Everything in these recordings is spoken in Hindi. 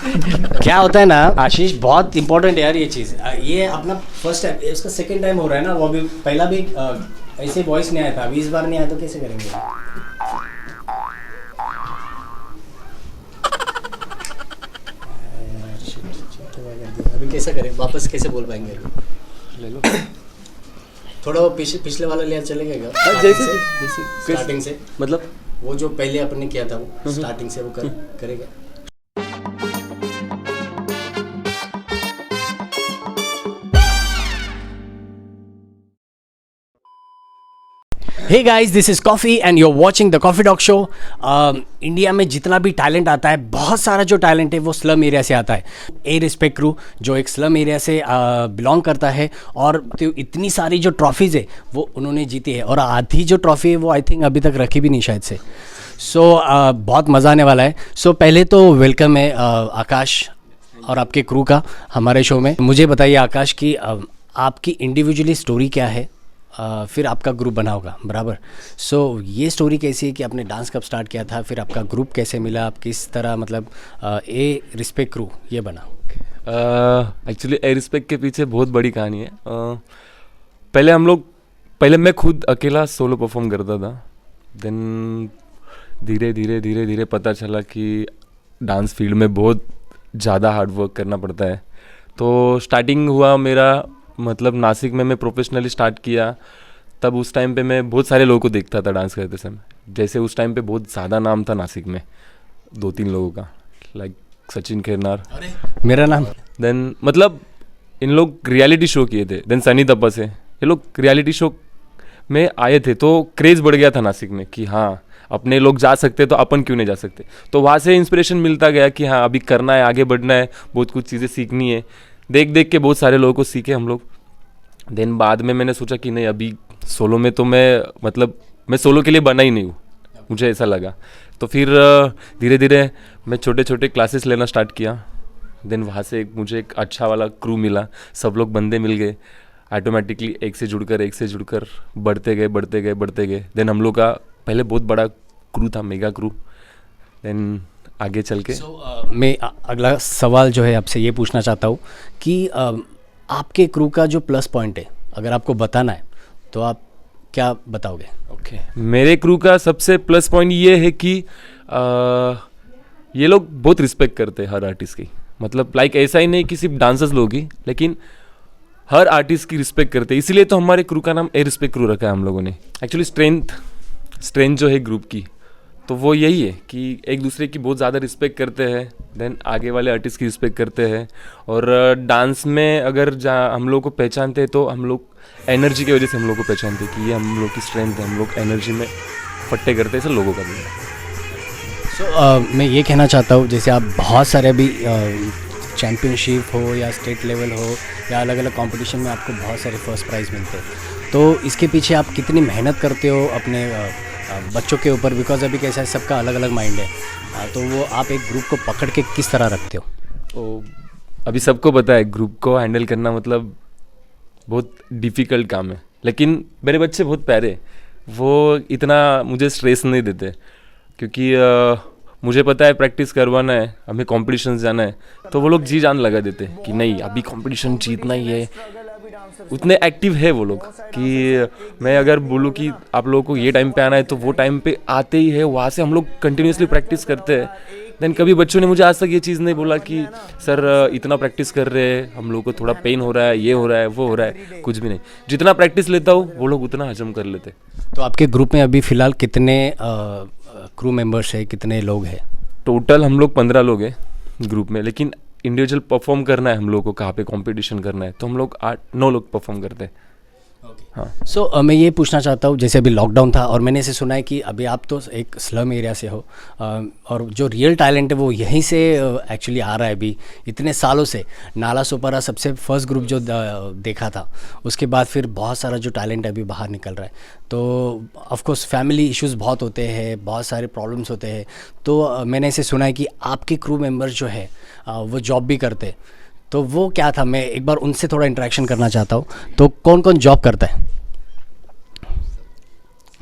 क्या होता है ना आशीष, बहुत इंपॉर्टेंट है यार ये चीज़। ये अपना फर्स्ट टाइम, इसका सेकंड टाइम हो रहा है ना। वो भी पहला भी ऐसे वॉइस नहीं आया था, अभी इस बार नहीं आया तो कैसे करेंगे? अभी कैसा करें, वापस कैसे बोल पाएंगे? ले लो थोड़ा वो पिछले वाला लिया चलेगा क्या? जैसे स्टार्टिंग से, मतलब वो जो पहले अपने किया था वो स्टार्टिंग से वो करेगा। Hey guys, this is Coffee and you are watching the Coffee dog show. India में जितना भी टैलेंट आता है, बहुत सारा जो टैलेंट है वो स्लम एरिया से आता है। ए रिस्पेक्ट क्रू जो एक स्लम एरिया से बिलोंग करता है, और तो इतनी सारी जो ट्रॉफीज़ है वो उन्होंने जीती है, और आधी जो ट्रॉफी है वो आई थिंक अभी तक रखी भी नहीं शायद से। सो बहुत मज़ा आने वाला है। सो पहले तो वेलकम है आकाश और आपके क्रू का हमारे शो में। मुझे बताइए आकाश कि आपकी इंडिविजुअली स्टोरी क्या है, फिर आपका ग्रुप बना होगा, बराबर। सो ये स्टोरी कैसी है कि आपने डांस कब स्टार्ट किया था, फिर आपका ग्रुप कैसे मिला, आप किस तरह मतलब ए रिस्पेक्ट क्रू ये बना? एक्चुअली ए रिस्पेक्ट के पीछे बहुत बड़ी कहानी है। पहले मैं खुद अकेला सोलो परफॉर्म करता था। देन धीरे धीरे पता चला कि डांस फील्ड में बहुत ज़्यादा हार्ड वर्क करना पड़ता है। तो स्टार्टिंग हुआ मेरा, मतलब नासिक में मैं प्रोफेशनली स्टार्ट किया। तब उस टाइम पे मैं बहुत सारे लोगों को देखता था डांस करते समय। जैसे उस टाइम पे बहुत ज़्यादा नाम था नासिक में 2-3 लोगों का, लाइक सचिन खेरनार, मेरा नाम। देन मतलब इन लोग रियलिटी शो किए थे। देन सनी तपस है, ये लोग रियलिटी शो में आए थे, तो क्रेज़ बढ़ गया था नासिक में कि हाँ अपने लोग जा सकते तो अपन क्यों नहीं जा सकते। तो वहाँ से इंस्पिरेशन मिलता गया कि हाँ अभी करना है, आगे बढ़ना है, बहुत कुछ चीज़ें सीखनी है। देख के बहुत सारे लोगों को सीखे हम लोग। देन बाद में मैंने सोचा कि नहीं, अभी सोलो में तो मैं सोलो के लिए बना ही नहीं हूँ, मुझे ऐसा लगा। तो फिर धीरे धीरे मैं छोटे छोटे क्लासेस लेना स्टार्ट किया। देन वहाँ से मुझे एक अच्छा वाला क्रू मिला, सब लोग बंदे मिल गए। ऑटोमेटिकली एक से जुड़कर बढ़ते गए। देन हम लोग का पहले बहुत बड़ा क्रू था, मेगा क्रू। देन आगे चल के मैं अगला सवाल जो है आपसे ये पूछना चाहता हूँ कि आपके क्रू का जो प्लस पॉइंट है, अगर आपको बताना है तो आप क्या बताओगे? ओके, मेरे क्रू का सबसे प्लस पॉइंट ये है कि ये लोग बहुत रिस्पेक्ट करते हैं हर आर्टिस्ट की। मतलब लाइक ऐसा ही नहीं कि सिर्फ डांसर्स लोग ही, लेकिन हर आर्टिस्ट की रिस्पेक्ट करते हैं। इसीलिए तो हमारे क्रू का नाम ए रिस्पेक्ट क्रू रखा है हम लोगों ने। एक्चुअली स्ट्रेंथ जो है ग्रुप की, तो वो यही है कि एक दूसरे की बहुत ज़्यादा रिस्पेक्ट करते हैं। देन आगे वाले आर्टिस्ट की रिस्पेक्ट करते हैं। और डांस में अगर जहाँ हम लोग को पहचानते हैं तो हम लोग एनर्जी की वजह से हम लोग को पहचानते हैं कि ये हम लोग की स्ट्रेंथ है। हम लोग एनर्जी में फट्टे करते हैं सब लोगों का भी। सो मैं ये कहना चाहता हूँ, जैसे आप बहुत सारे अभी चैम्पियनशिप हो या स्टेट लेवल हो या अलग अलग कंपटीशन में आपको बहुत सारे फर्स्ट प्राइज़ मिलते हैं, तो इसके पीछे आप कितनी मेहनत करते हो अपने बच्चों के ऊपर? बिकॉज अभी कैसा है, सबका अलग अलग माइंड है, तो वो आप एक ग्रुप को पकड़ के किस तरह रखते हो? तो अभी सबको पता है ग्रुप को हैंडल करना मतलब बहुत डिफ़िकल्ट काम है। लेकिन मेरे बच्चे बहुत प्यारे, वो इतना मुझे स्ट्रेस नहीं देते, क्योंकि मुझे पता है प्रैक्टिस करवाना है, हमें कॉम्पिटिशन जाना है, तो वो लोग जी जान लगा देते कि नहीं अभी कॉम्पिटिशन जीतना ही है। उतने एक्टिव है वो लोग कि मैं अगर बोलूँ कि आप लोगों को ये टाइम पे आना है तो वो टाइम पे आते ही है। वहाँ से हम लोग कंटिन्यूसली प्रैक्टिस करते हैं। देन कभी बच्चों ने मुझे आज तक ये चीज़ नहीं बोला कि सर इतना प्रैक्टिस कर रहे हैं, हम लोग को थोड़ा पेन हो रहा है, ये हो रहा है, वो हो रहा है, कुछ भी नहीं। जितना प्रैक्टिस लेता हूँ वो लोग उतना हजम कर लेते। तो आपके ग्रुप में अभी फ़िलहाल कितने क्रू मेंबर्स है, कितने लोग हैं? टोटल हम लोग 15 लोग हैं ग्रुप में, लेकिन इंडिविजुअल परफॉर्म करना है हम लोग को, कहाँ पे कंपटीशन करना है तो हम लोग 8-9 लोग परफॉर्म करते हैं। हाँ। सो मैं ये पूछना चाहता हूँ, जैसे अभी लॉकडाउन था और मैंने ऐसे सुना है कि अभी आप तो एक स्लम एरिया से हो, और जो रियल टैलेंट है वो यहीं से एक्चुअली आ रहा है अभी इतने सालों से। नाला सोपारा सबसे फर्स्ट ग्रुप जो देखा था, उसके बाद फिर बहुत सारा जो टैलेंट अभी बाहर निकल रहा है। तो ऑफकोर्स फैमिली इश्यूज़ बहुत होते हैं, बहुत सारे प्रॉब्लम्स होते हैं। तो मैंने ऐसे सुना है कि आपके क्रू मेंबर्स जो है वो जॉब भी करते हैं, तो वो क्या था? मैं एक बार उनसे थोड़ा इंटरेक्शन करना चाहता हूँ। तो कौन कौन जॉब करता है?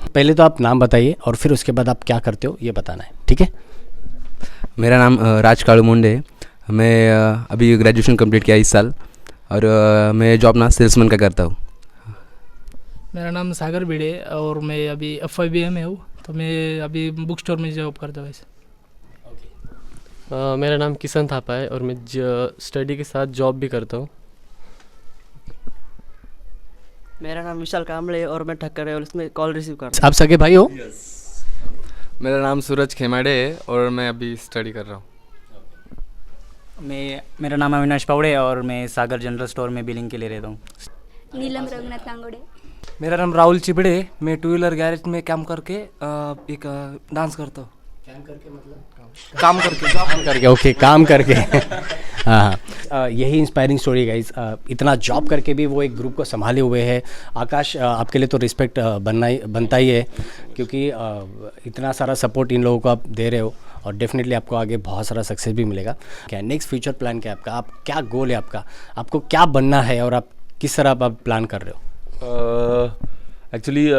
पहले तो आप नाम बताइए और फिर उसके बाद आप क्या करते हो ये बताना है, ठीक है? मेरा नाम राज कालू मुंडे है। मैं अभी ग्रेजुएशन कंप्लीट किया इस साल और मैं जॉब ना सेल्समैन का करता हूँ। मेरा नाम सागर भिड़े और मैं अभी FIBA में हूँ, तो मैं अभी बुक स्टोर में जॉब करता हूँ वैसे। मेरा नाम किशन थापा है और मैं स्टडी के साथ जॉब भी करता हूँ। मेरा नाम विशाल कामले है और मैं ठक्कर है और इसमें कॉल रिसीव कर रहा आप सगे भाई हो? मेरा नाम सूरज खेमाड़े है और मैं अभी स्टडी कर रहा हूँ। मेरा नाम अविनाश पावड़े और मैं सागर जनरल स्टोर में बिलिंग के लिए रहता हूँ। नीलम रघुनाथ कांगोड़े। मेरा नाम राहुल चिबड़े, मैं टू व्हीलर गैरेज में काम करके एक डांस करता हूँ। काम करके ओके, काम करके। हाँ, यही इंस्पायरिंग स्टोरी गाइस। इतना जॉब करके भी वो एक ग्रुप को संभाले हुए है। आकाश, आपके लिए तो रिस्पेक्ट बनता ही है, क्योंकि इतना सारा सपोर्ट इन लोगों को आप दे रहे हो और डेफिनेटली आपको आगे बहुत सारा सक्सेस भी मिलेगा। क्या नेक्स्ट फ्यूचर प्लान क्या है आपका? आप क्या गोल है आपका? आपको क्या बनना है और आप किस तरह आप प्लान कर रहे हो? एक्चुअली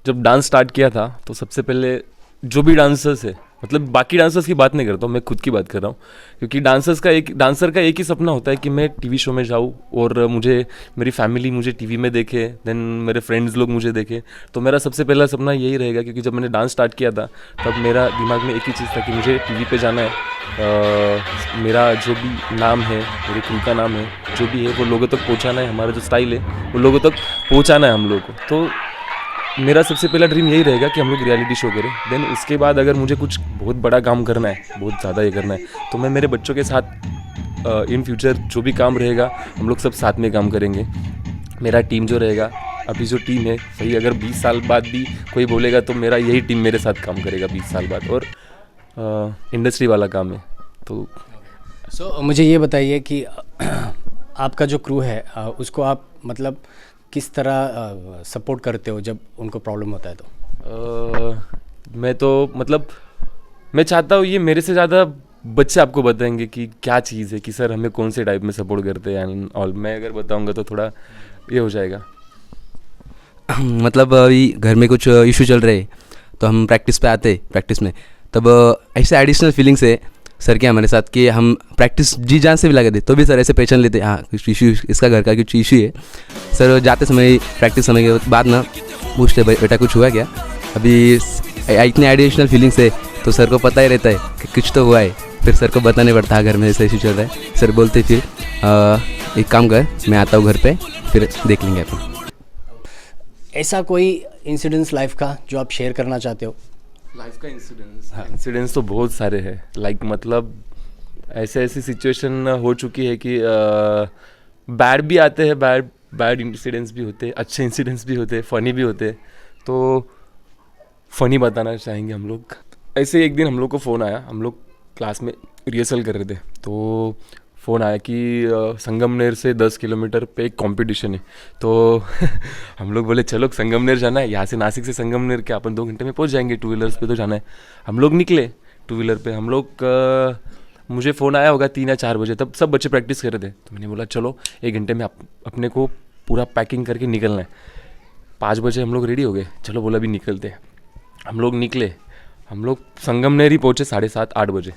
जब डांस स्टार्ट किया था तो सबसे पहले जो भी डांसर्स है, मतलब बाकी डांसर्स की बात नहीं करता हूँ, मैं खुद की बात कर रहा हूँ, क्योंकि डांसर का एक ही सपना होता है कि मैं टीवी शो में जाऊँ और मेरी फैमिली मुझे टीवी में देखे, देन मेरे फ्रेंड्स लोग मुझे देखे। तो मेरा सबसे पहला सपना यही रहेगा, क्योंकि जब मैंने डांस स्टार्ट किया था तब मेरा दिमाग में एक ही चीज़ था कि मुझे टीवी पे जाना है। मेरा जो भी नाम है, मेरे क्रू का नाम है, जो भी है वो लोगों तक पहुँचाना है। हमारा जो स्टाइल है वो लोगों तक पहुँचाना है हम लोगों को। तो मेरा सबसे पहला ड्रीम यही रहेगा कि हम लोग रियलिटी शो करें। देन उसके बाद अगर मुझे कुछ बहुत बड़ा काम करना है, बहुत ज़्यादा ये करना है, तो मैं मेरे बच्चों के साथ इन फ्यूचर जो भी काम रहेगा हम लोग सब साथ में काम करेंगे। मेरा टीम जो रहेगा, अभी जो टीम है, सही अगर 20 साल बाद भी कोई बोलेगा तो मेरा यही टीम मेरे साथ काम करेगा 20 साल बाद, और इंडस्ट्री वाला काम है। तो मुझे ये बताइए कि आपका जो क्रू है उसको आप मतलब किस तरह सपोर्ट करते हो जब उनको प्रॉब्लम होता है? तो मैं तो मतलब मैं चाहता हूँ ये मेरे से ज़्यादा बच्चे आपको बताएंगे कि क्या चीज़ है, कि सर हमें कौन से टाइप में सपोर्ट करते हैं एंड ऑल। मैं अगर बताऊँगा तो थोड़ा ये हो जाएगा। मतलब अभी घर में कुछ इशू चल रहे तो हम प्रैक्टिस पे आते, प्रैक्टिस में तब ऐसे एडिशनल फीलिंग्स है सर के हमारे साथ कि हम प्रैक्टिस जी जान से भी लगा दे तो भी सर ऐसे पहचान लेते, हाँ कुछ इशू, इसका घर का कुछ इशू है। सर जाते समय प्रैक्टिस समय के बाद ना पूछते बेटा कुछ हुआ क्या? अभी इतने एडिशनल फीलिंग्स है तो सर को पता ही रहता है कि कुछ तो हुआ है, फिर सर को बताने पड़ता है घर में ऐसा इशू चल रहा है। सर बोलते फिर एक काम कर, मैं आता हूँ घर पे, फिर देख लेंगे अपन। ऐसा कोई इंसिडेंस लाइफ का जो आप शेयर करना चाहते हो? लाइफ का इंसिडेंस तो बहुत सारे हैं। लाइक मतलब ऐसी सिचुएशन हो चुकी है कि बैड भी आते हैं, बैड इंसिडेंट्स भी होते हैं, अच्छे इंसिडेंट्स भी होते हैं, फ़नी भी होते हैं। तो फ़नी बताना चाहेंगे हम लोग। ऐसे एक दिन हम लोग को फ़ोन आया, हम लोग क्लास में रिहर्सल कर रहे थे, तो फ़ोन आया कि संगमनेर से 10 किलोमीटर पे एक कंपटीशन है। तो हम लोग बोले चलो संगमनेर जाना है, यहाँ से नासिक से संगमनेर क्या अपन 2 घंटे में पहुँच जाएंगे, 2 व्हीलर्स पे तो जाना है। हम लोग निकले 2 व्हीलर पे। हम लोग मुझे फ़ोन आया होगा 3 या 4 बजे, तब सब बच्चे प्रैक्टिस कर रहे थे। तो मैंने बोला चलो 1 घंटे में अपने को पूरा पैकिंग करके निकलना है। 5 बजे हम लोग रेडी हो गए, चलो बोला अभी निकलते हैं। हम लोग निकले, हम लोग संगमनेर ही पहुँचे 7:30-8 बजे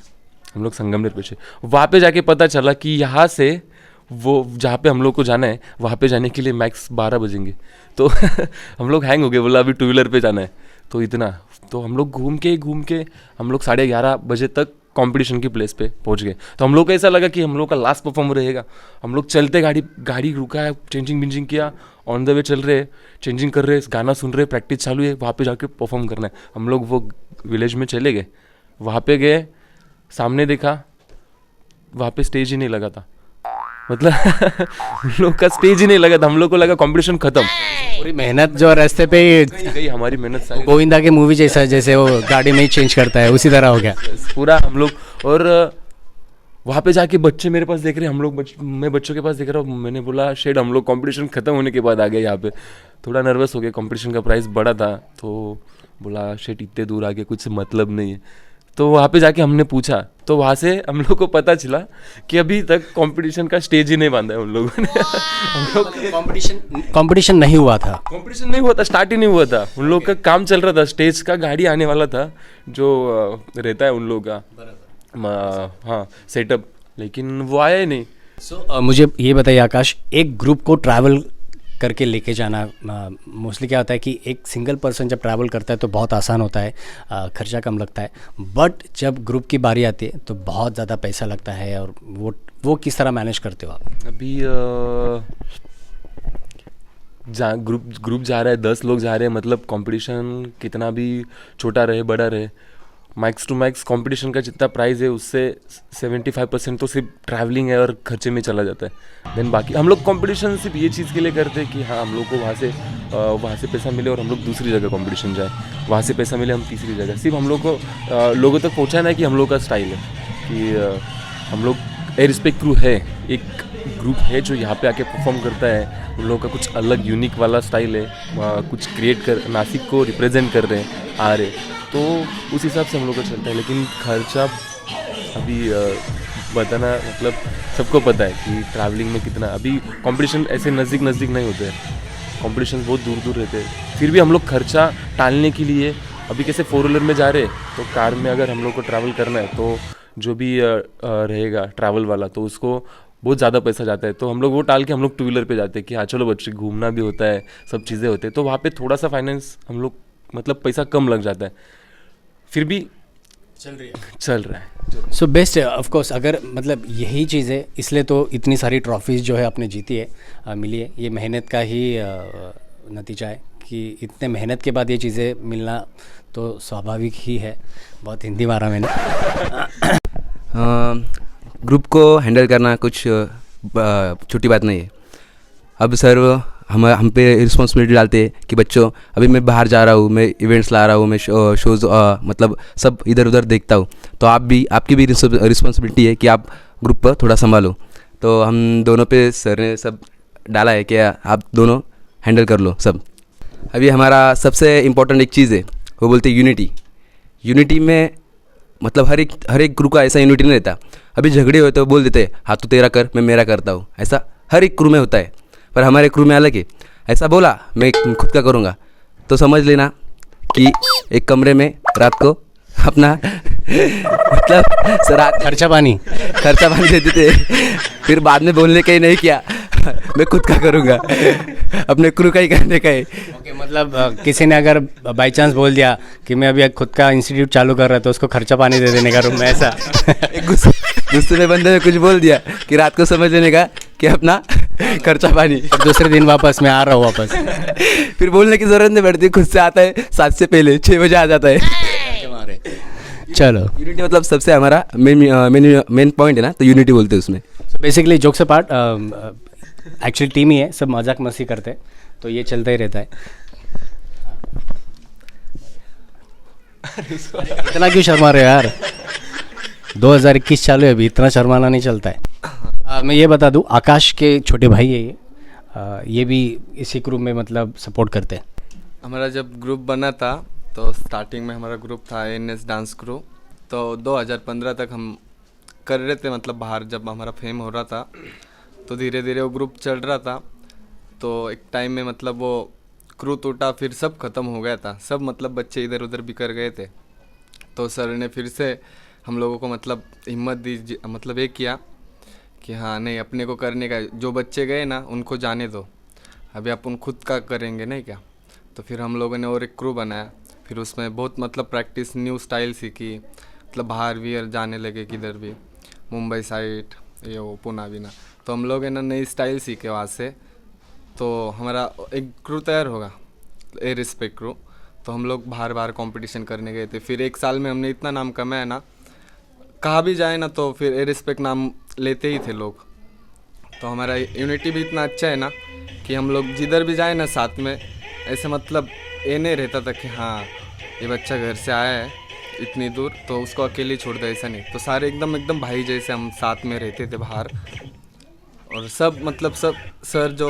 हम लोग संगमनेर पहुँचे। वहाँ पे जाके पता चला कि यहाँ से वो जहाँ पे हम लोग को जाना है वहाँ पे जाने के लिए मैक्स 12 बजेंगे। तो हम लोग हैंग हो गए, बोला अभी 2 व्हीलर पे जाना है। तो इतना तो हम लोग घूम के हम लोग 11:30 बजे तक कंपटीशन की प्लेस पे पहुँच गए। तो हम लोग को ऐसा लगा कि हम लोग का लास्ट परफॉर्म रहेगा। हम लोग चलते गाड़ी रुका है, चेंजिंग किया, ऑन द वे चल रहे, चेंजिंग कर रहे, गाना सुन रहे, प्रैक्टिस चालू है, वहाँ पे जाके परफॉर्म करना है। हम लोग वो विलेज में चले गए, वहाँ पे गए, सामने देखा, वहाँ पे स्टेज ही नहीं लगा था। मतलब हम लोग का स्टेज ही नहीं लगा था। हम लोग को लगा कंपटीशन खत्म। पूरी मेहनत जो रास्ते पे गई हमारी मेहनत सारी। गोविंदा की मूवी जैसा, जैसे वो गाड़ी में ही चेंज करता है, उसी तरह हो गया पूरा हम लोग। और वहाँ पे जाके बच्चे मेरे पास देख रहे, मैं बच्चों के पास देख रहा हूँ। मैंने बोला शेड हम लोग कंपटीशन खत्म होने के बाद आ गए यहाँ पे। थोड़ा नर्वस हो गया, कंपटीशन का प्राइस बड़ा था, तो बोला शेड इतने दूर आ गए, कुछ मतलब नहीं है। तो वहाँ पे जाके हमने पूछा, तो वहाँ से हम लोग को पता चला कि अभी तक कंपटीशन का स्टेज ही नहीं बांधा है उन लोगों ने। हम लोग कंपटीशन नहीं हुआ था, कंपटीशन नहीं हुआ था, स्टार्ट ही नहीं हुआ था। उन लोग का काम चल रहा था, स्टेज का गाड़ी आने वाला था जो रहता है उन लोग का, हाँ सेटअप, लेकिन वो आया ही नहीं। मुझे ये बताइए आकाश, एक ग्रुप को ट्रैवल करके लेके जाना मोस्टली क्या होता है कि एक सिंगल पर्सन जब ट्रैवल करता है तो बहुत आसान होता है, खर्चा कम लगता है, बट जब ग्रुप की बारी आती है तो बहुत ज़्यादा पैसा लगता है, और वो किस तरह मैनेज करते हो आप? अभी ग्रुप जा रहा है, 10 लोग जा रहे हैं, मतलब कंपटीशन कितना भी छोटा रहे बड़ा रहे, मैक्स टू मैक्स कंपटीशन का जितना प्राइस है उससे 75% तो सिर्फ ट्रैवलिंग है और खर्चे में चला जाता है। देन बाकी हम लोग कंपटीशन सिर्फ ये चीज़ के लिए करते हैं कि हाँ हम लोग को वहाँ से पैसा मिले और हम लोग दूसरी जगह कंपटीशन जाए, वहाँ से पैसा मिले हम तीसरी जगह। सिर्फ हम लोग को लोगों तक पहुँचाना है कि हम लोग का स्टाइल है, कि हम लोग एयर रिस्पेक्ट क्रू है, एक ग्रुप है जो यहाँ पे आके परफॉर्म करता है, उन लोगों का कुछ अलग यूनिक वाला स्टाइल है, कुछ क्रिएट कर नासिक को रिप्रेजेंट कर रहे हैं आ रहे, तो उस हिसाब से हम लोग का चलता है। लेकिन खर्चा अभी बताना मतलब सबको पता है कि ट्रैवलिंग में कितना, अभी कंपटीशन ऐसे नज़दीक नहीं होते हैं, कंपटीशन बहुत दूर दूर रहते हैं, फिर भी हम लोग खर्चा टालने के लिए अभी कैसे 4 व्हीलर में जा रहे तो कार में अगर हम लोग को ट्रैवल करना है तो जो भी रहेगा ट्रैवल वाला तो उसको बहुत ज़्यादा पैसा जाता है, तो हम लोग वो टाल के हम लोग 2 व्हीलर पे जाते हैं कि हाँ चलो बच्चे घूमना भी होता है, सब चीज़ें होते हैं, तो वहाँ पे थोड़ा सा फाइनेंस हम लोग मतलब पैसा कम लग जाता है, फिर भी चल रहा है। सो बेस्ट ऑफ कोर्स, अगर मतलब यही चीज़ है इसलिए तो इतनी सारी ट्रॉफीज़ जो है आपने जीती है, मिली है, ये मेहनत का ही नतीजा है कि इतने मेहनत के बाद ये चीज़ें मिलना तो स्वाभाविक ही है। बहुत हिंदी मारा मैंने। ग्रुप को हैंडल करना कुछ छोटी बात नहीं है। अब सर हम पे रिस्पॉन्सिबिलिटी डालते हैं कि बच्चों अभी मैं बाहर जा रहा हूँ, मैं इवेंट्स ला रहा हूँ, मैं शोज़ मतलब सब इधर उधर देखता हूँ, तो आपकी भी रिस्पॉन्सिबिलिटी है कि आप ग्रुप पर थोड़ा संभालो। तो हम दोनों पे सर ने सब डाला है कि आप दोनों हैंडल कर लो सब। अभी हमारा सबसे इम्पोर्टेंट एक चीज़ है, वो बोलते हैं यूनिटी में मतलब हर एक क्रू का ऐसा यूनिटी नहीं रहता। अभी झगड़े होते तो बोल देते हाँ तू तेरा कर मैं मेरा करता हूँ, ऐसा हर एक क्रू में होता है, पर हमारे क्रू में अलग है। ऐसा बोला मैं खुद का करूँगा तो समझ लेना कि एक कमरे में रात को अपना मतलब रात खर्चा पानी देते थे, फिर बाद में बोलने का ही नहीं किया, मैं खुद का करूँगा, अपने क्रू का ही करने का है। ओके, मतलब किसी ने अगर बाई चांस बोल दिया कि मैं अभी खुद का इंस्टीट्यूट चालू कर रहा है तो उसको खर्चा पानी दे देने का रूम में, ऐसा? एक दूसरे बंदे ने कुछ बोल दिया कि रात को समझ लेने का कि अपना खर्चा पानी, दूसरे दिन वापस मैं आ रहा हूँ वापस। फिर बोलने की ज़रूरत नहीं पड़ती, खुद से आता है 7 से पहले 6 बजे आ जाता है। चलो, यूनिटी मतलब सबसे हमारा मेन पॉइंट है ना, तो यूनिटी बोलते हैं उसमें। Basically jokes apart, actually team ही है, सब मजाक मस्ती करते हैं, तो ये चलता ही रहता है। इतना क्यों शर्मा रहे हो यार? 2021 चालू है, अभी इतना शर्माना नहीं चलता है। मैं ये बता दूं, आकाश के छोटे भाई है ये भी इसी ग्रुप में मतलब सपोर्ट करते हैं। हमारा जब ग्रुप बना था तो स्टार्टिंग में हमारा ग्रुप था एनएस डांस क्रू, तो 2015 तक हम कर रहे थे, मतलब बाहर जब हमारा फेम हो रहा था तो धीरे धीरे वो ग्रुप चल रहा था। तो एक टाइम में मतलब वो क्रू टूटा, फिर सब ख़त्म हो गया था, सब मतलब बच्चे इधर उधर बिखर गए थे। तो सर ने फिर से हम लोगों को मतलब हिम्मत दी, मतलब ये किया कि हाँ नहीं अपने को करने का, जो बच्चे गए ना उनको जाने दो, अभी अपन खुद का करेंगे नहीं क्या। तो फिर हम लोगों ने और एक क्रू बनाया, फिर उसमें बहुत मतलब प्रैक्टिस, न्यू स्टाइल सीखी, मतलब बाहर भी जाने लगे किधर भी, मुंबई साइड ये वो पुणे भी ना, तो हम लोग है ना नई स्टाइल सीखे वहाँ से। तो हमारा एक क्रू तैयार होगा, एयर रिस्पेक्ट क्रू, तो हम लोग बाहर बाहर कंपटीशन करने गए थे। फिर 1 साल में हमने इतना नाम कमाया ना, कहाँ भी जाए ना तो फिर एयर रिस्पेक्ट नाम लेते ही थे लोग। तो हमारा यूनिटी भी इतना अच्छा है ना कि हम लोग जिधर भी जाए ना साथ में, ऐसे मतलब ये नहीं रहता था कि हाँ ये बच्चा घर से आया है इतनी दूर तो उसको अकेले छोड़ दे, ऐसा नहीं। तो सारे एकदम भाई जैसे हम साथ में रहते थे बाहर। और सब मतलब सब सर जो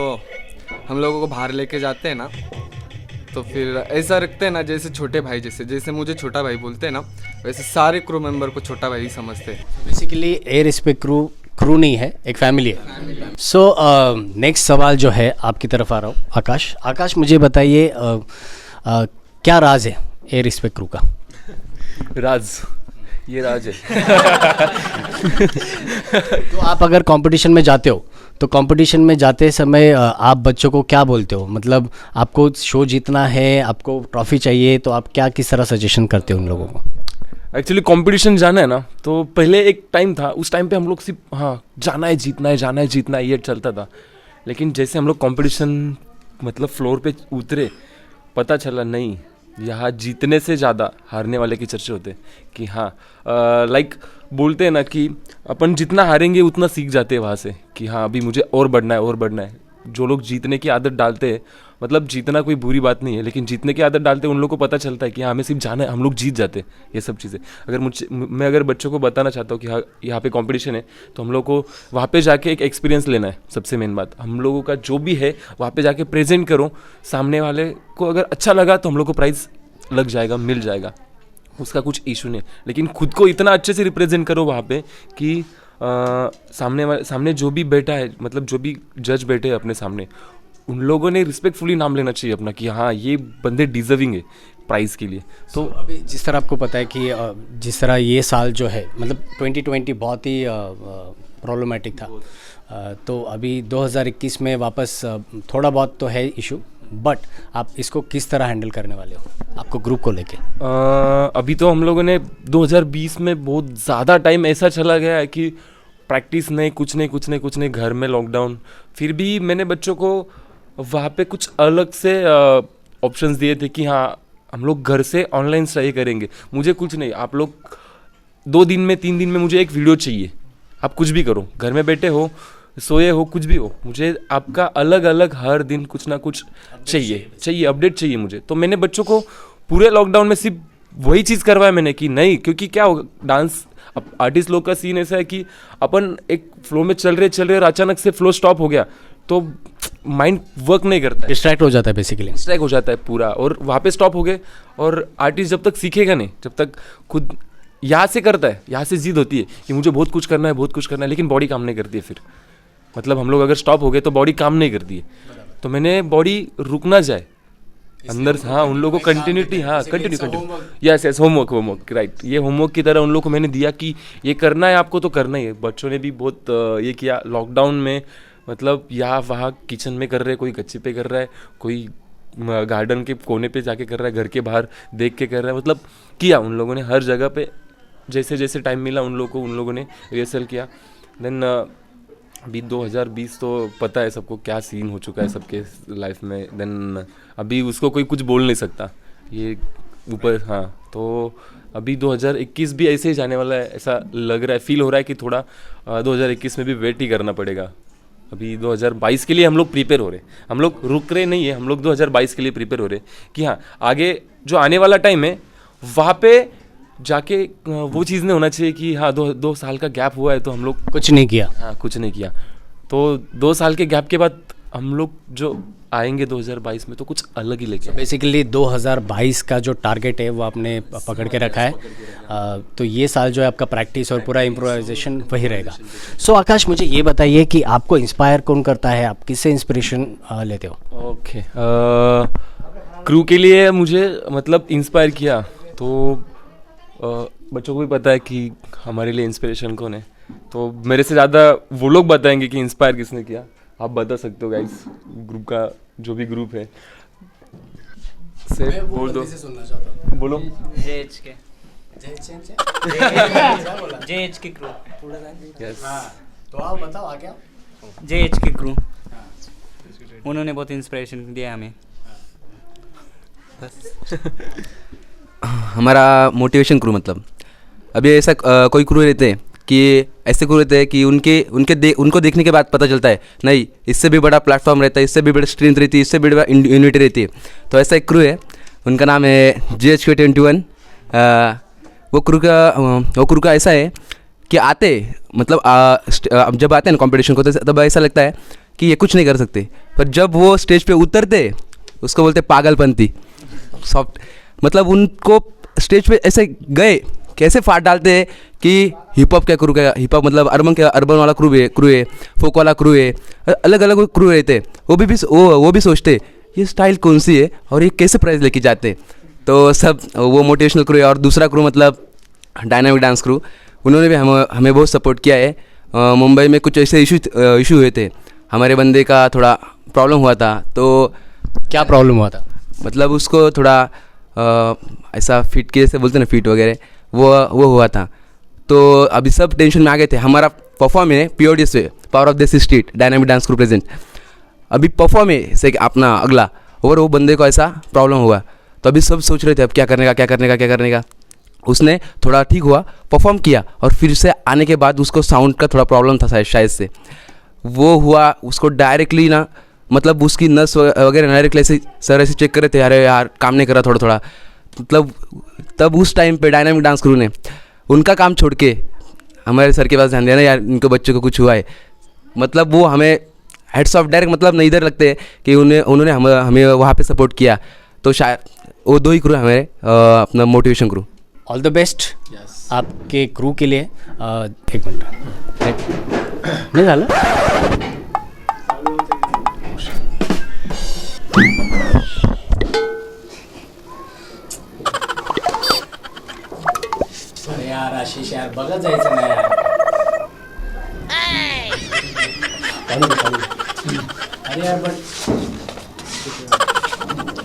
हम लोगों को बाहर लेके जाते हैं ना, तो फिर ऐसा रखते हैं ना जैसे छोटे भाई, जैसे मुझे छोटा भाई बोलते हैं ना, वैसे सारे क्रू मेंबर को छोटा भाई समझते हैं। बेसिकली एयर रिस्पेक्ट क्रू नहीं है, एक फैमिली है। सो नेक्स्ट सवाल जो है आपकी तरफ आ रहा हूँ, आकाश मुझे बताइए क्या राज है एयर रिस्पेक्ट क्रू का? राज ये राज है। तो आप अगर कंपटीशन में जाते हो तो कंपटीशन में जाते समय आप बच्चों को क्या बोलते हो? मतलब आपको शो जीतना है, आपको ट्रॉफी चाहिए, तो आप क्या किस तरह सजेशन करते हो उन लोगों को? एक्चुअली कंपटीशन जाना है ना, तो पहले एक टाइम था, उस टाइम पे हम लोग सिर्फ हाँ जाना है जीतना है, जाना है जीतना है, ये चलता था। लेकिन जैसे हम लोग कंपटीशन मतलब फ्लोर पे उतरे, पता चला नहीं, यहाँ जीतने से ज़्यादा हारने वाले के चर्चे होते हैं। कि हाँ लाइक बोलते हैं ना कि अपन जितना हारेंगे उतना सीख जाते हैं वहाँ से, कि हाँ अभी मुझे और बढ़ना है और बढ़ना है। जो लोग जीतने की आदत डालते हैं, मतलब जीतना कोई बुरी बात नहीं है, लेकिन जीतने की आदत डालते हैं उन लोगों को पता चलता है कि हाँ हमें सिर्फ जाना है, हम लोग जीत जाते हैं ये सब चीज़ें। मैं अगर बच्चों को बताना चाहता हूँ कि हाँ यहाँ पे कंपटीशन है, तो हम लोग को वहाँ पे जाके एक एक्सपीरियंस लेना है। सबसे मेन बात, हम लोगों का जो भी है वहाँ पे जाके प्रेजेंट करो, सामने वाले को अगर अच्छा लगा तो हम लोग को प्राइज़ लग जाएगा, मिल जाएगा, उसका कुछ इशू नहीं। लेकिन खुद को इतना अच्छे से रिप्रेजेंट करो वहाँ पे कि सामने जो भी बैठा है, मतलब जो भी जज बैठे हैं अपने सामने, उन लोगों ने रिस्पेक्टफुली नाम लेना चाहिए अपना, कि हाँ ये बंदे डिजर्विंग है प्राइज़ के लिए। तो अभी जिस तरह आपको पता है कि जिस तरह ये साल जो है, मतलब 2020 बहुत ही प्रॉब्लमेटिक था, तो अभी 2021 में वापस थोड़ा बहुत तो है इशू, बट आप इसको किस तरह हैंडल करने वाले हो आपको ग्रुप को लेके? अभी तो हम लोगों ने 2020 में बहुत ज़्यादा टाइम ऐसा चला गया है कि प्रैक्टिस नहीं, कुछ नहीं, घर में लॉकडाउन। फिर भी मैंने बच्चों को वहाँ पे कुछ अलग से ऑप्शंस दिए थे कि हाँ हम लोग घर से ऑनलाइन स्टडी करेंगे, मुझे कुछ नहीं, आप लोग 2 दिन में 3 दिन में मुझे एक वीडियो चाहिए, आप कुछ भी करो, घर में बैठे हो, सोए हो, कुछ भी हो, मुझे आपका अलग अलग हर दिन कुछ ना कुछ चाहिए, अपडेट चाहिए मुझे। तो मैंने बच्चों को पूरे लॉकडाउन में सिर्फ वही चीज़ करवाया मैंने, कि नहीं, क्योंकि क्या होगा, डांस आर्टिस्ट लोग का सीन ऐसा है कि अपन एक फ्लो में चल रहे और अचानक से फ्लो स्टॉप हो गया तो माइंड वर्क नहीं करता है, डिस्ट्रैक्ट हो जाता है, बेसिकली डिस्ट्रैक्ट हो जाता है पूरा, और वहाँ पे स्टॉप हो गए। और आर्टिस्ट जब तक सीखेगा नहीं, जब तक खुद यहाँ से करता है, यहाँ से जिद होती है कि मुझे बहुत कुछ करना है, लेकिन बॉडी काम नहीं करती है। फिर मतलब हम लोग अगर स्टॉप हो गए तो बॉडी काम नहीं करती है। तो मैंने बॉडी रुक ना जाए अंदर से, हाँ उन लोगों को कंटिन्यूटी, हाँ कंटिन्यू यस होमवर्क राइट, ये होमवर्क की तरह उन लोगों को मैंने दिया कि ये करना है, आपको तो करना ही है। बच्चों ने भी बहुत ये किया लॉकडाउन में, मतलब यहाँ वहाँ किचन में कर रहे, कोई गच्ची पे कर रहा है, कोई गार्डन के कोने पे जाके कर रहा है, घर के बाहर देख के कर रहा है, मतलब किया उन लोगों ने हर जगह पे जैसे जैसे टाइम मिला उन लोगों ने रिहर्सल किया। देन अभी 2020 तो पता है सबको क्या सीन हो चुका है सबके लाइफ में। देन अभी उसको कोई कुछ बोल नहीं सकता, ये ऊपर हाँ। तो अभी 2021 भी ऐसे ही जाने वाला है, ऐसा लग रहा है, फील हो रहा है कि थोड़ा 2021 में भी वेट ही करना पड़ेगा। अभी 2022 के लिए हम लोग प्रिपेयर हो रहे, हम लोग रुक रहे नहीं है, हम लोग 2022 के लिए प्रिपेयर हो रहे कि हाँ आगे जो आने वाला टाइम है वहाँ पे जाके वो चीज़ नहीं होना चाहिए कि हाँ 2 साल का गैप हुआ है तो हम लोग कुछ नहीं किया, हाँ कुछ नहीं किया। तो 2 साल के गैप के बाद हम लोग जो आएंगे 2022 में तो कुछ अलग ही लेके। बेसिकली 2022 का जो टारगेट है वो आपने पकड़ के रखा है, तो ये साल जो है आपका प्रैक्टिस और पूरा इम्प्रोवाइजेशन वही रहेगा। सो आकाश, मुझे ये बताइए कि आपको इंस्पायर कौन करता है, आप किससे इंस्पिरेशन लेते हो? ओके, क्रू के लिए मुझे मतलब इंस्पायर किया तो बच्चों को भी पता है कि हमारे लिए इंस्पिरेशन कौन है, तो मेरे से ज़्यादा वो लोग बताएंगे कि इंस्पायर किसने किया। आप बता सकते हो गाइस, ग्रुप का जो भी ग्रुप है से बोल दो, बोलो। JH की क्रू, यस तो आप बताओ आगे। JH की क्रू, उन्होंने बहुत इंस्पिरेशन दिया हमें। हमारा मोटिवेशन क्रू, मतलब अभी ऐसा कोई क्रू रहते हैं कि ऐसे क्रू रहते हैं कि उनको देखने के बाद पता चलता है नहीं, इससे भी बड़ा प्लेटफॉर्म रहता है, इससे भी बड़ी स्ट्रेंथ रहती है, इससे भी बड़ा यूनिटी रहती है। तो ऐसा एक क्रू है, उनका नाम है GHK21। वो क्रू का ऐसा है कि आते मतलब अब जब आते हैं ना कॉम्पिटिशन को, तब ऐसा लगता है कि ये कुछ नहीं कर सकते, पर जब वो स्टेज पे उतरते उसको बोलते पागलपंती सॉफ्ट। मतलब उनको स्टेज पे ऐसे गए कैसे फाड़ डालते हैं कि हिप हॉप हिप हॉप मतलब अर्बन वाला क्रू है, फोक वाला क्रू है, अलग अलग क्रू रहते हैं। वो भी सोचते ये स्टाइल कौन सी है और ये कैसे प्राइज़ लेके जाते। तो सब वो मोटिवेशनल क्रू है। और दूसरा क्रू मतलब डायनामिक डांस क्रू, उन्होंने भी हमें बहुत सपोर्ट किया है। मुंबई में कुछ ऐसे इशू हुए थे, हमारे बंदे का थोड़ा प्रॉब्लम हुआ था। तो क्या प्रॉब्लम हुआ था? मतलब उसको थोड़ा ऐसा फिट के जैसे बोलते हैं ना, फिट वगैरह, वो हुआ था। तो अभी सब टेंशन में आ गए थे। हमारा परफॉर्म है POD से, power of the street dynamic dance crew present, अभी परफॉर्म है से अपना अगला, और वो बंदे को ऐसा प्रॉब्लम हुआ। तो अभी सब सोच रहे थे अब क्या करने का। उसने थोड़ा ठीक हुआ, परफॉर्म किया, और फिर से आने के बाद उसको साउंड का थोड़ा प्रॉब्लम था शायद से, वो हुआ उसको डायरेक्टली ना, मतलब उसकी नस वगैरह डायरेक्टली ऐसे सर ऐसे चेक कर रहे थे, अरे यार काम नहीं कर रहा थोड़ा, मतलब तब उस टाइम पे डायनामिक डांस क्रू ने उनका काम छोड़ के हमारे सर के पास ध्यान दिया ना, यार इनको बच्चों को कुछ हुआ है। मतलब वो हमें हेड्स ऑफ डायरेक्ट, मतलब नहीं इधर लगते कि उन्होंने हमें वहाँ पे सपोर्ट किया। तो शायद वो 2 ही क्रू है हमारे अपना motivation crew. All the best आपके क्रू के लिए। एक मिनट नहीं झालं? अरे यार आशिष यार, बघत जायचं ना यार. अरे यार पण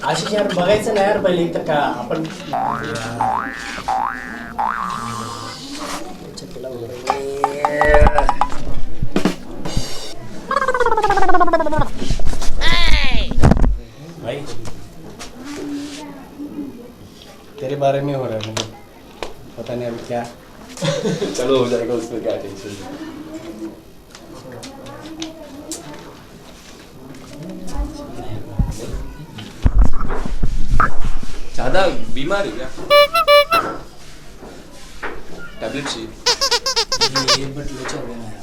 आशिष यार बघायचं ना यार पहिले तर का आपण भाई तेरे बारे में हो रहा है, मुझे पता नहीं अभी क्या चलो हो जाएगा, उसमें क्या टेंशन है। ज़्यादा बीमार है क्या? टैबलेट चाहिए? ये बट लोचा हो गया ना यार।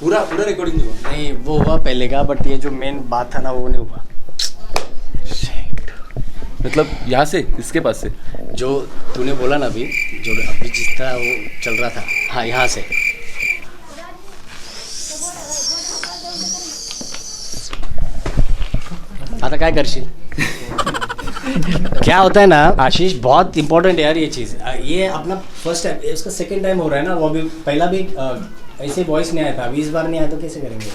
पूरा रिकॉर्डिंग नहीं हुआ? नहीं वो हुआ पहले का, बट ये जो मेन बात था ना वो नहीं हुआ। मतलब यहाँ से इसके पास से जो तूने बोला ना अभी, जो अभी जिस तरह वो चल रहा था, हाँ यहाँ से आता काय करशील? क्या होता है ना आशीष, बहुत इंपॉर्टेंट है यार ये चीज़। ये अपना फर्स्ट टाइम, इसका सेकंड टाइम हो रहा है ना। वो अभी पहला भी ऐसे वॉइस नहीं आया था, अभी इस बार नहीं आया तो कैसे करेंगे?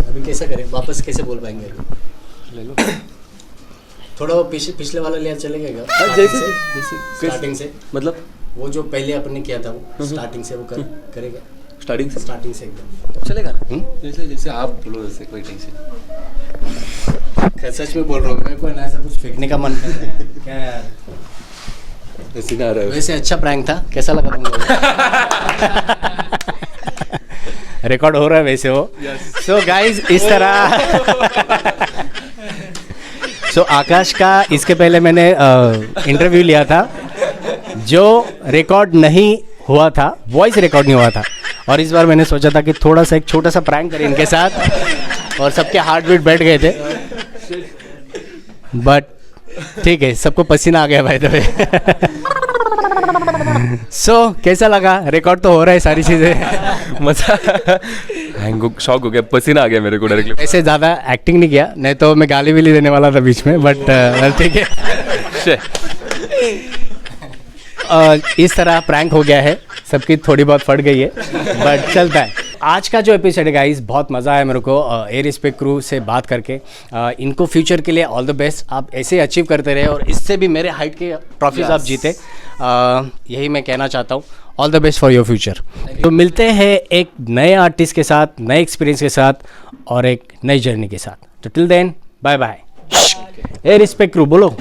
अभी कैसा करें, वापस कैसे बोल पाएंगे? ले लो थोड़ा वो पिछले वाला लिया चलेगा क्या? जैसे स्टार्टिंग से, मतलब वो जो पहले अपन ने किया था वो स्टार्टिंग से वो करेगा। स्टार्टिंग से एकदम चलेगा ना? जैसे आप बोलो, वैसे कोई टेंशन। सच में बोल रहा हूँ, मेरे को ना ऐसा कुछ फेंकने का मन कर रहा है क्या यार? ऐसे ना रहा है। वैसे अच्छा प्रैंक था, कैसा लगा तुम लोगों को? रिकॉर्ड हो रहा है वैसे वो। सो गाइज इस तरह सो आकाश का इसके पहले मैंने इंटरव्यू लिया था जो रिकॉर्ड नहीं हुआ था, वॉइस रिकॉर्ड नहीं हुआ था, और इस बार मैंने सोचा था कि थोड़ा सा एक छोटा सा प्रैंक करें इनके साथ, और सबके हार्ट बीट बैठ गए थे, बट ठीक है, सबको पसीना आ गया भाई। तो सो कैसा लगा? रिकॉर्ड तो हो रहा है सारी चीज़ें। मजा शॉक हो गया, पसीना आ गया मेरे को डायरेक्टली। ऐसे ज़्यादा एक्टिंग नहीं किया, नहीं तो मैं गाली भी देने वाला था बीच में, बट ठीक है। इस तरह प्रैंक हो गया है, सबकी थोड़ी बहुत फट गई है, बट चलता है। आज का जो एपिसोड है गाइस, बहुत मज़ा आया मेरे को एयर स्पेस क्रू से बात करके। इनको फ्यूचर के लिए ऑल द बेस्ट, आप ऐसे अचीव करते रहे और इससे भी मेरे हाइट के ट्रॉफीज आप जीते, यही मैं कहना चाहता हूँ। All the best for your future. तो मिलते हैं एक नए आर्टिस्ट के साथ, नए एक्सपीरियंस के साथ और एक नई जर्नी के साथ। तो till then bye bye. Air space crew बोलो।